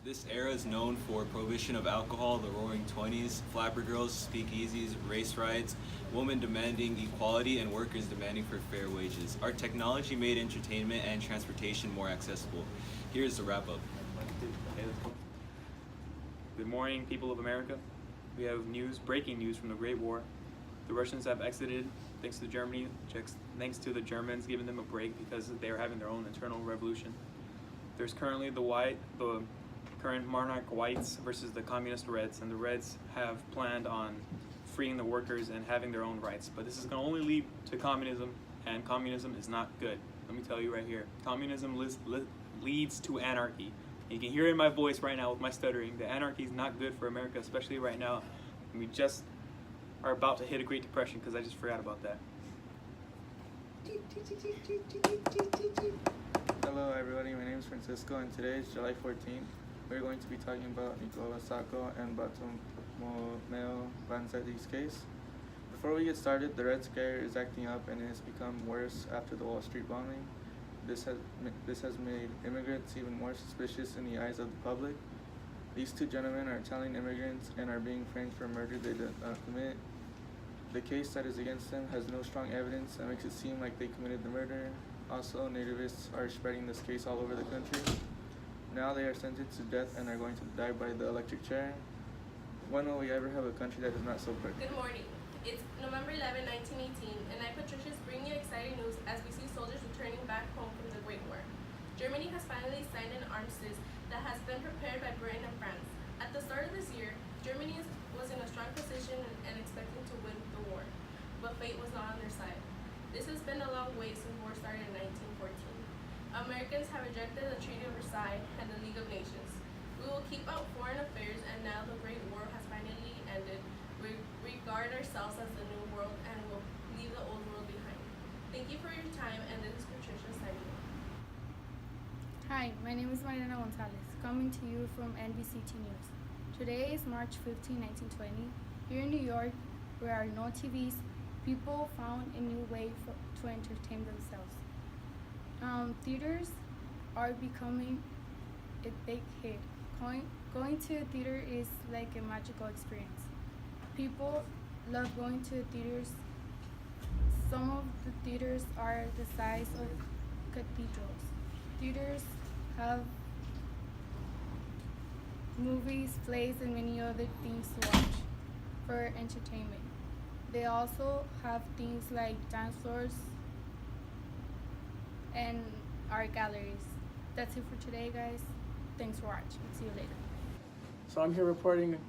This era is known for prohibition of alcohol, the Roaring Twenties, flapper girls, speakeasies, race riots, women demanding equality, and workers demanding for fair wages. Our technology made entertainment and transportation more accessible. Here's the wrap up. Good morning, people of America. We have breaking news from the Great War. The Russians have exited thanks to Germany, thanks to the Germans giving them a break because they are having their own internal revolution. There's currently the current monarch whites versus the communist reds, and the reds have planned on freeing the workers and having their own rights. But this is going to only lead to communism, and communism is not good. Let me tell you right here, communism leads to anarchy. You can hear it in my voice right now with my stuttering. The anarchy is not good for America, especially right now. And we just are about to hit a Great Depression because I just forgot about that. Hello everybody, my name is Francisco and today is July 14th. We're going to be talking about Nicola Sacco and Bartolomeo Vanzetti's case. Before we get started, the Red Scare is acting up and it has become worse after the Wall Street bombing. This has made immigrants even more suspicious in the eyes of the public. These two gentlemen are Italian immigrants and are being framed for a murder they did not commit. The case that is against them has no strong evidence that makes it seem like they committed the murder. Also, nativists are spreading this case all over the country. Now they are sentenced to death and are going to die by the electric chair. When will we ever have a country that is not so perfect? Good morning. It's November 11, 1918, and I, Patricia, is bringing you exciting news as we see soldiers returning back home from the Great War. Germany has finally signed an armistice that has been prepared by Britain and France. At the start of this year, Germany was in a strong position and expecting to win the war, but fate was not on their side. This has been a long way since war started in 1914. Americans have rejected the Treaty of Versailles and the League of Nations. We will keep out foreign affairs, and now the Great War has finally ended. We regard ourselves as the new world and will leave the old world behind. Thank you for your time, and this is Patricia signing off. Hi, my name is Mariana Gonzalez, coming to you from NBCT News. Today is March 15, 1920. Here in New York, where are no TVs, people found a new way to entertain themselves. Theaters are becoming a big hit. Going to a theater is like a magical experience. People love going to theaters. Some of the theaters are the size of cathedrals. Theaters have movies, plays, and many other things to watch for entertainment. They also have things like dance floors and art galleries. That's it for today, guys. Thanks for watching. See you later. So I'm here reporting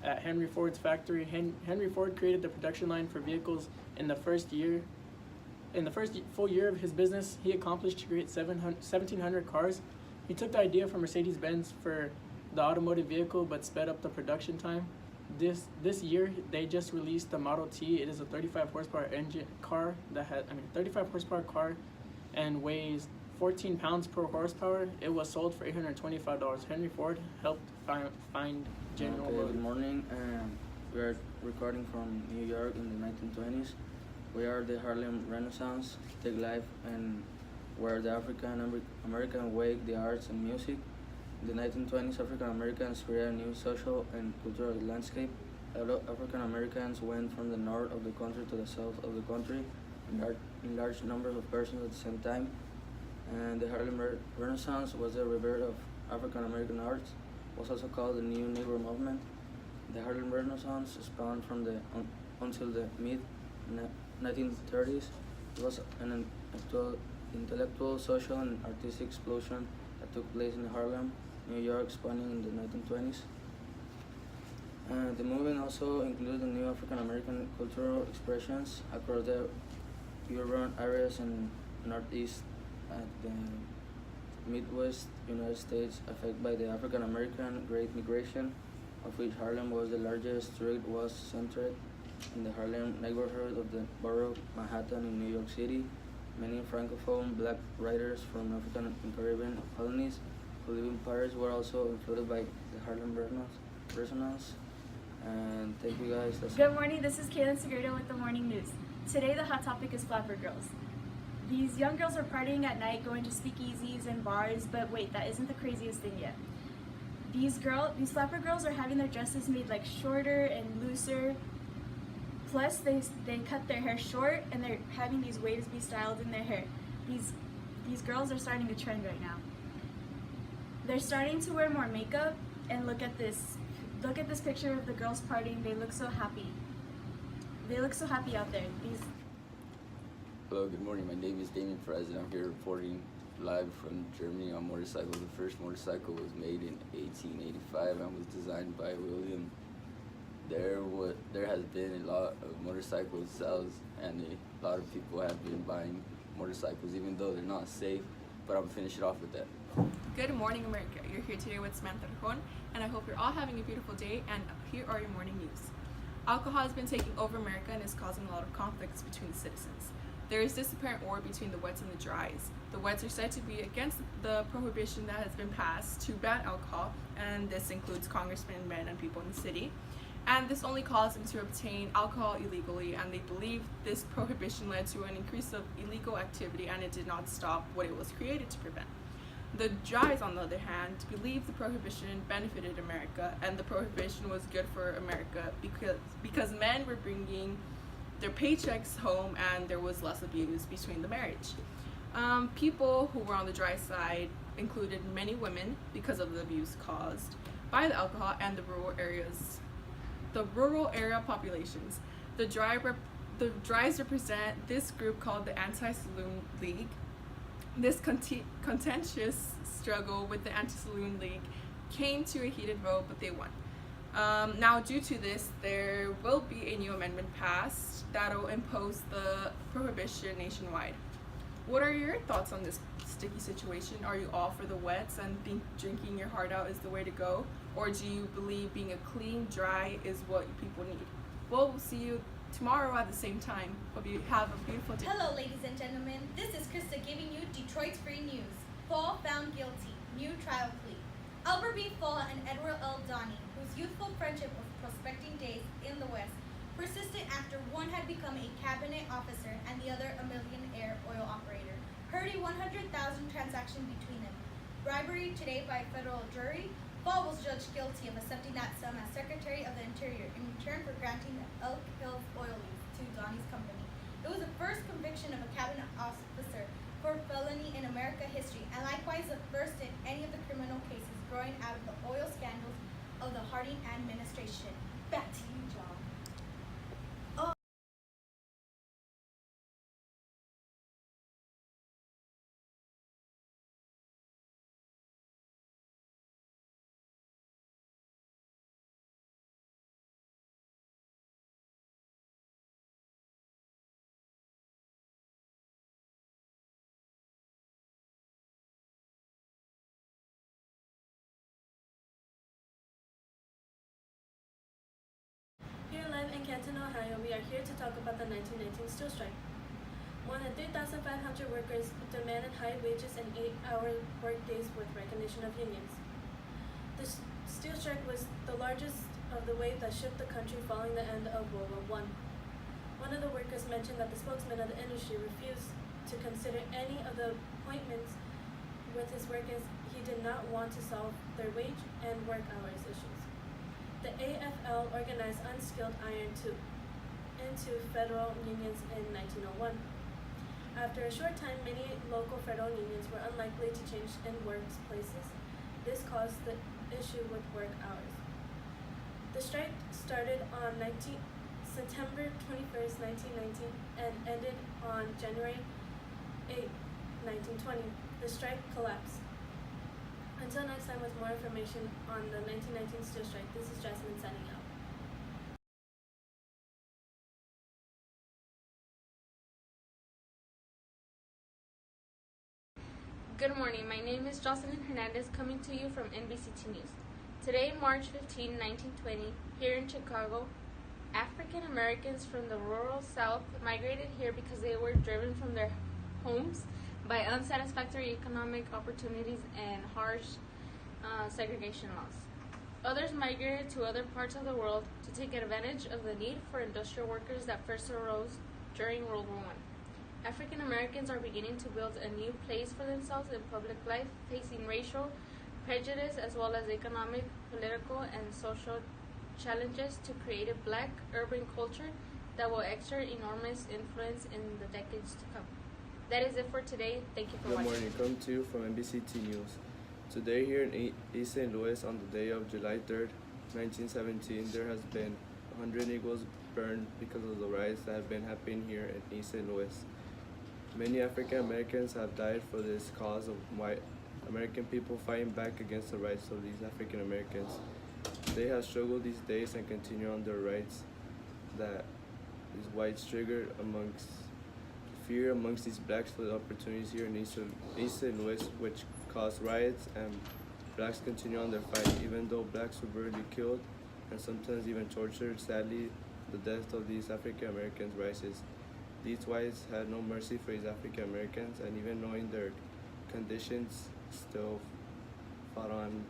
at Henry Ford's factory. Henry Ford created the production line for vehicles in the first year. In the first full year of his business, he accomplished to create 1,700 cars. He took the idea from Mercedes-Benz for the automotive vehicle, but sped up the production time. This year, they just released the Model T. It is a 35 horsepower engine car 35 horsepower car, and weighs 14 pounds per horsepower. It was sold for $825. Henry Ford helped find General Motors. Good morning. We are recording from New York in the 1920s. We are the Harlem Renaissance, take life, and where the African American wake the arts and music. In the 1920s, African Americans created a new social and cultural landscape. African Americans went from the north of the country to the south of the country in large numbers of persons at the same time. And the Harlem Renaissance was the rebirth of African American arts. It was also called the New Negro Movement. The Harlem Renaissance spawned from until the mid-1930s. It was an intellectual, social, and artistic explosion that took place in Harlem, New York, spawning in the 1920s. The movement also included the new African American cultural expressions across the urban areas in Northeast at the Midwest United States, affected by the African American Great Migration, of which Harlem was the largest. Street was centered in the Harlem neighborhood of the borough of Manhattan in New York City. Many Francophone black writers from African and Caribbean colonies who live in Paris were also influenced by the Harlem Renaissance. And thank you guys. Good morning, this is Kaylin Segredo with the Morning News. Today the hot topic is flapper girls. These young girls are partying at night, going to speakeasies and bars, but wait, that isn't the craziest thing yet. These flapper girls are having their dresses made like shorter and looser. Plus, they cut their hair short and they're having these waves be styled in their hair. These girls are starting a trend right now. They're starting to wear more makeup, and look at this picture of the girls partying. They look so happy. They look so happy out there. Hello, good morning. My name is Damien Perez, and I'm here reporting live from Germany on motorcycles. The first motorcycle was made in 1885 and was designed by William. There has been a lot of motorcycle sales, and a lot of people have been buying motorcycles, even though they're not safe. But I'm gonna finish it off with that. Good morning, America. You're here today with Samantha Rajon, and I hope you're all having a beautiful day, and here are your morning news. Alcohol has been taking over America and is causing a lot of conflicts between the citizens. There is this apparent war between the wets and the dries. The wets are said to be against the prohibition that has been passed to ban alcohol, and this includes congressmen, men, and people in the city. And this only caused them to obtain alcohol illegally, and they believe this prohibition led to an increase of illegal activity, and it did not stop what it was created to prevent. The dries, on the other hand, believe the prohibition benefited America, and the prohibition was good for America because men were bringing their paychecks home and there was less abuse between the marriage. People who were on the dry side included many women because of the abuse caused by the alcohol and the rural area populations. The dries represent this group called the Anti-Saloon League. This contentious struggle with the Anti-Saloon League came to a heated vote, but they won. Now, due to this, there will be a new amendment passed that will impose the prohibition nationwide. What are your thoughts on this sticky situation? Are you all for the wets and think drinking your heart out is the way to go? Or do you believe being a clean, dry is what people need? Well, we'll see you tomorrow at the same time. Hope you have a beautiful day. Hello, ladies and gentlemen. This is Krista giving you Detroit's free news. Fall found guilty. New trial plea. Albert B. Fall and Edward L. Donnie, whose youthful friendship of prospecting days in the West persisted after one had become a cabinet officer and the other a millionaire oil operator, heard a $100,000 transaction between them. Bribery today by a federal jury. Fall was judged guilty of accepting that sum as Secretary of the Interior in return for granting the Elk Hills oil lease to Donnie's company. It was the first conviction of a cabinet officer for felony in America history, and likewise the first in any of the criminal cases growing out of the oil scandals of the Harding administration. Back to you, John. Here live in Canton, Ohio, we are here to talk about the 1919 steel strike. More than 3,500 workers demanded high wages and 8-hour workdays with recognition of unions. The steel strike was the largest of the wave that shook the country following the end of World War I. One of the workers mentioned that the spokesman of the industry refused to consider any of the appointments with his workers. He did not want to solve their wage and work hours issues. The AFL organized unskilled iron into federal unions in 1901. After a short time, many local federal unions were unlikely to change in workplaces. This caused the issue with work hours. The strike started on September 21st, 1919, and ended on January 8, 1920. The strike collapsed. Until next time with more information on the 1919 steel strike, this is Jasmine signing out. Good morning, my name is Jocelyn Hernandez coming to you from NBCT News. Today, March 15, 1920, here in Chicago, African Americans from the rural South migrated here because they were driven from their homes by unsatisfactory economic opportunities and harsh segregation laws. Others migrated to other parts of the world to take advantage of the need for industrial workers that first arose during World War I. African Americans are beginning to build a new place for themselves in public life, facing racial prejudice as well as economic, political, and social challenges to create a black urban culture that will exert enormous influence in the decades to come. That is it for today. Thank you for Good watching. morning. Come to you from NBCT News. Today here in East St. Louis on the day of July 3rd, 1917, there has been 100 Eagles burned because of the riots that have been happening here in East St. Louis. Many African Americans have died for this cause of white American people fighting back against the rights of these African Americans. They have struggled these days and continue on their rights that these whites triggered amongst fear amongst these blacks for the opportunities here in East St. Louis, which caused riots, and blacks continue on their fight. Even though blacks were brutally killed and sometimes even tortured, sadly, the death of these African Americans rises. These whites had no mercy for these African Americans, and even knowing their conditions, still fought on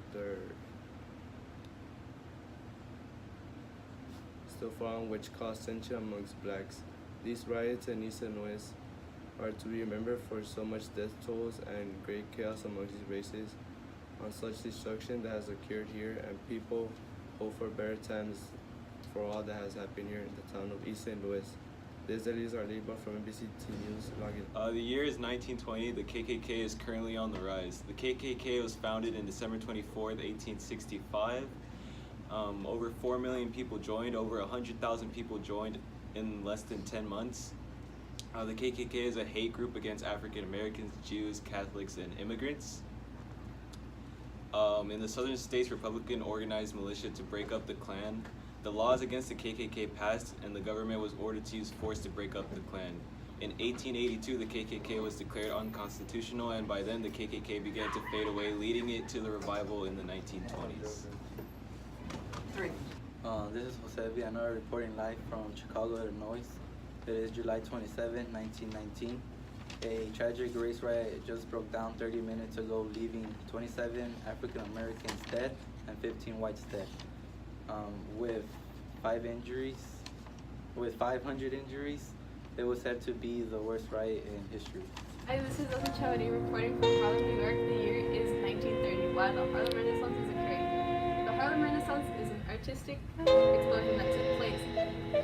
which caused tension amongst blacks. These riots in East St. Louis are to be remembered for so much death tolls and great chaos amongst these races, on such destruction that has occurred here, and people hope for better times for all that has happened here in the town of East St. Louis. This is our label from NBCT News. The year is 1920. The KKK is currently on the rise. The KKK was founded in December 24th, 1865. Over 4 million people joined. Over 100,000 people joined in less than 10 months. The KKK is a hate group against African Americans, Jews, Catholics, and immigrants. In the southern states, Republican organized militia to break up the Klan. The laws against the KKK passed, and the government was ordered to use force to break up the Klan. In 1882, the KKK was declared unconstitutional, and by then the KKK began to fade away, leading it to the revival in the 1920s. This is Jose Villanueva reporting live from Chicago, Illinois. It is July 27, 1919. A tragic race riot just broke down 30 minutes ago, leaving 27 African Americans dead and 15 whites dead. With 500 injuries, it was said to be the worst riot in history. Hi, this is Elsa Chavadi reporting from Harlem, New York. The year is 1930, while the Harlem Renaissance is occurring. The Harlem Renaissance is an artistic explosion that took place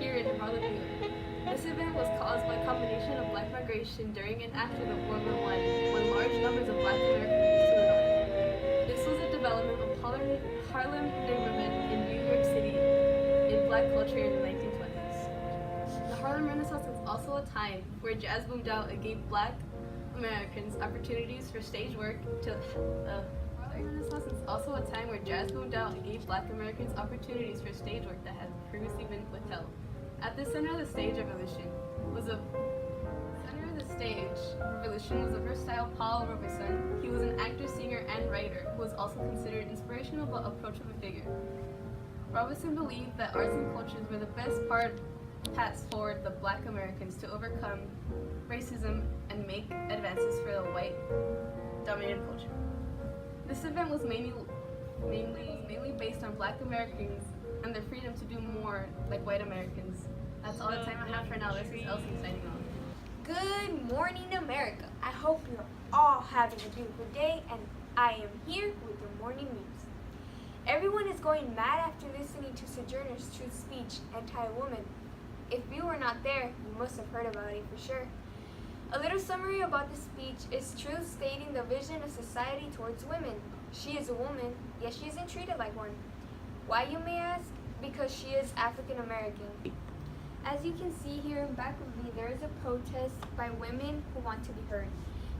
here in Harlem, New York. This event was caused by a combination of black migration during and after the World War I, when large numbers of black Americans moved to the north. This was a development of Harlem neighborhood in New York City in black culture in the 1920s. The Harlem Renaissance is also a time where jazz boomed out and gave black Americans opportunities for stage work to Harlem Renaissance is also a time where jazz boomed out and gave black Americans opportunities for stage work that had previously been withheld. At the center of the stage revolution was the versatile Paul Robeson. He was an actor, singer, and writer who was also considered inspirational but approachable figure. Robeson believed that arts and cultures were the best paths for the black Americans to overcome racism and make advances for the white-dominated culture. This event was mainly based on black Americans and their freedom to do more like white Americans. That's all the time I have for now. This is Elsie signing off. Good morning, America. I hope you're all having a beautiful day, and I am here with your morning news. Everyone is going mad after listening to Sojourner's Truth speech, Anti-Woman. If you were not there, you must have heard about it for sure. A little summary about the speech is Truth stating the vision of society towards women. She is a woman, yet she isn't treated like one. Why, you may ask? Because she is African American. As you can see here in back of me, there is a protest by women who want to be heard.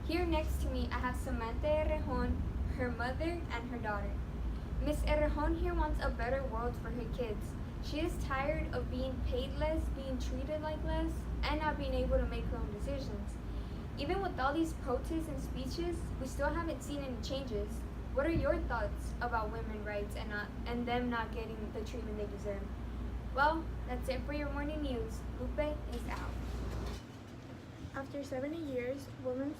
Here next to me, I have Samantha Errejon, her mother, and her daughter. Miss Errejon here wants a better world for her kids. She is tired of being paid less, being treated like less, and not being able to make her own decisions. Even with all these protests and speeches, we still haven't seen any changes. What are your thoughts about women's rights and them not getting the treatment they deserve? Well, that's it for your morning news. Lupe is out. After 70 years, women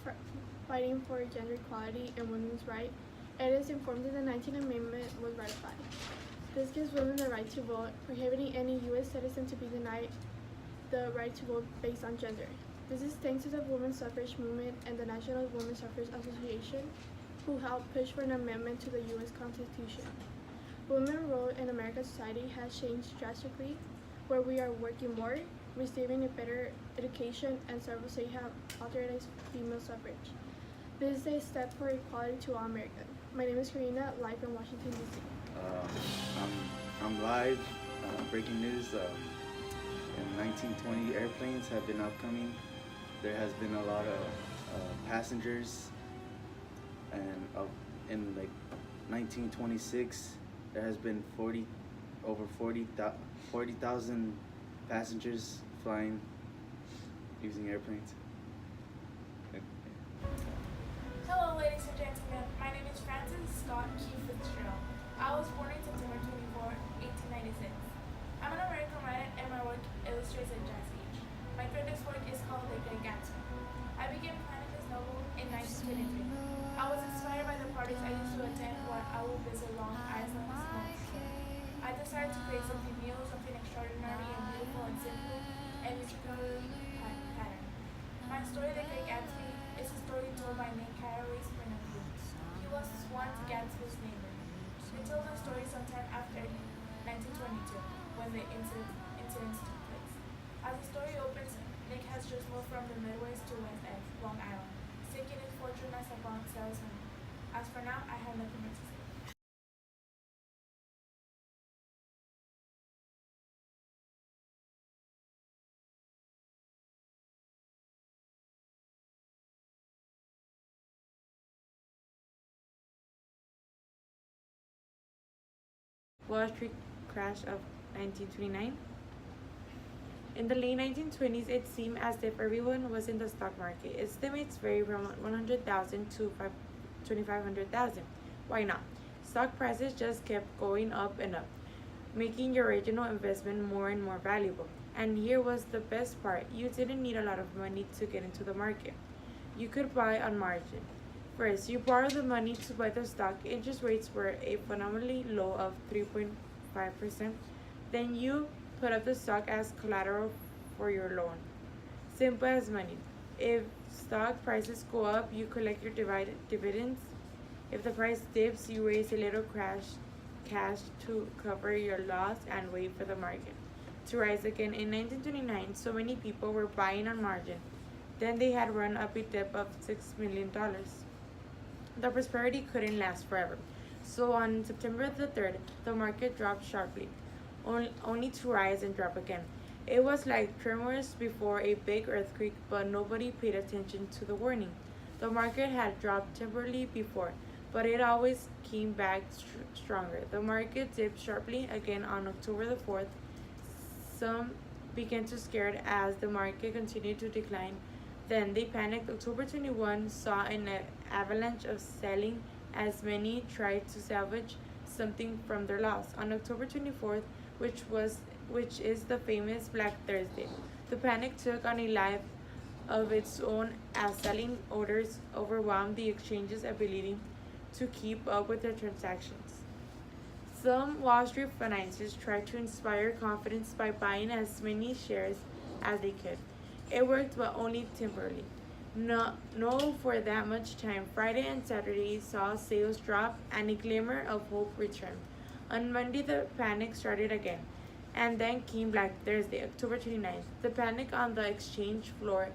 fighting for gender equality and women's rights, it is informed that the 19th Amendment was ratified. This gives women the right to vote, prohibiting any U.S. citizen to be denied the right to vote based on gender. This is thanks to the women's suffrage movement and the National Women's Suffrage Association. who helped push for an amendment to the U.S. Constitution. Women's role in American society has changed drastically, where we are working more, receiving a better education, and several states have authorized female suffrage. This is a step for equality to all Americans. My name is Karina, live from Washington, D.C. I'm live. Breaking news. In 1920, airplanes have been upcoming. There has been a lot of passengers, and in like 1926, there has been over 40,000 passengers flying using airplanes. Hello, ladies and gentlemen. My name is Francis Scott Keith Fitzgerald. I was born in September 24, 1896. I'm an American writer, and my work illustrates a jazz age. My greatest work is called The Great Gatsby. I began planning this novel in 1923. I was inspired by the parties I used to attend when I would visit Long Island Smoke Shop. I decided to create something new, something extraordinary and beautiful and simple, and intricately patterned. My story, The Great Gatsby, is a story told by main character Spring. He was once Gatsby's neighbor. It tells the story sometime after 1922, when the incidents took place. As the story opens, Nick has just moved from the Midwest to West End, Long Island, seeking his fortune as a bond salesman. As for now, I have nothing more to say. Wall Street crash of 1929. In the late 1920s, it seemed as if everyone was in the stock market. Estimates vary from 100,000 to 2,500,000. Why not? Stock prices just kept going up and up, making your original investment more and more valuable. And here was the best part. You didn't need a lot of money to get into the market. You could buy on margin. First, you borrow the money to buy the stock. Interest rates were a phenomenally low of 3.5%. Then you put up the stock as collateral for your loan. Simple as money. If stock prices go up, you collect your dividends. If the price dips, you raise a little cash to cover your loss and wait for the market to rise again. In 1929, so many people were buying on margin. Then they had run up a dip of $6 million. The prosperity couldn't last forever. So on September the 3rd, the market dropped sharply, only to rise and drop again. It was like tremors before a big earthquake, but nobody paid attention to the warning. The market had dropped temporarily before, but it always came back stronger. The market dipped sharply again on October the 4th. Some began to scared as the market continued to decline. Then they panicked. October 21 saw an avalanche of selling as many tried to salvage something from their loss. On October 24th, which is the famous Black Thursday, the panic took on a life of its own as selling orders overwhelmed the exchange's ability to keep up with their transactions. Some Wall Street financiers tried to inspire confidence by buying as many shares as they could. It worked, but only temporarily. No, for that much time. Friday and Saturday saw sales drop and a glimmer of hope return. On Monday, the panic started again. And then came Black Thursday, October 29th. The panic on the exchange floor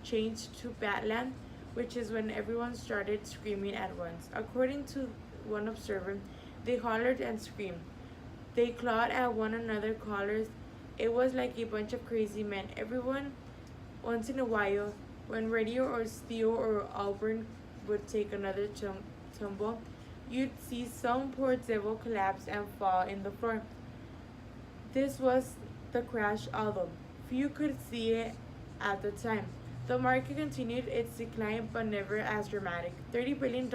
changed to Badland, which is when everyone started screaming at once. According to one observer, they hollered and screamed. They clawed at one another collars. It was like a bunch of crazy men. Everyone, once in a while, when Radio or Steel or Auburn would take another tumble, you'd see some poor devil collapse and fall in the floor. This was the crash, although few could see it at the time. The market continued its decline, but never as dramatic. $30 billion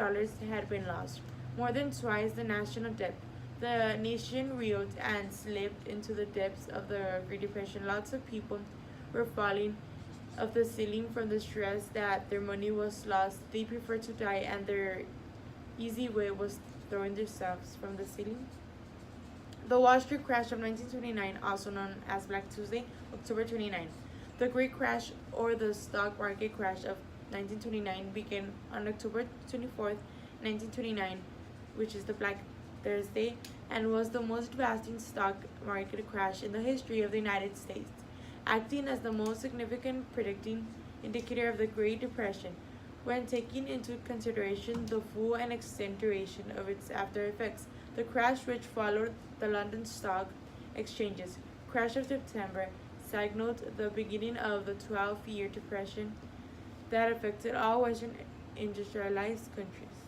had been lost, more than twice the national debt. The nation reeled and slipped into the depths of the Great Depression. Lots of people were falling off the ceiling from the stress that their money was lost. They preferred to die, and their easy way was throwing themselves from the ceiling. The Wall Street crash of 1929, also known as Black Tuesday, October 29. The Great Crash, or the stock market crash of 1929, began on October 24th 1929, which is the Black Thursday, and was the most devastating stock market crash in the history of the United States, acting as the most significant predicting indicator of the Great Depression when taking into consideration the full and extent duration of its after effects. The crash, which followed the London Stock Exchange's crash of September, signaled the beginning of the 12-year depression that affected all Western industrialized countries.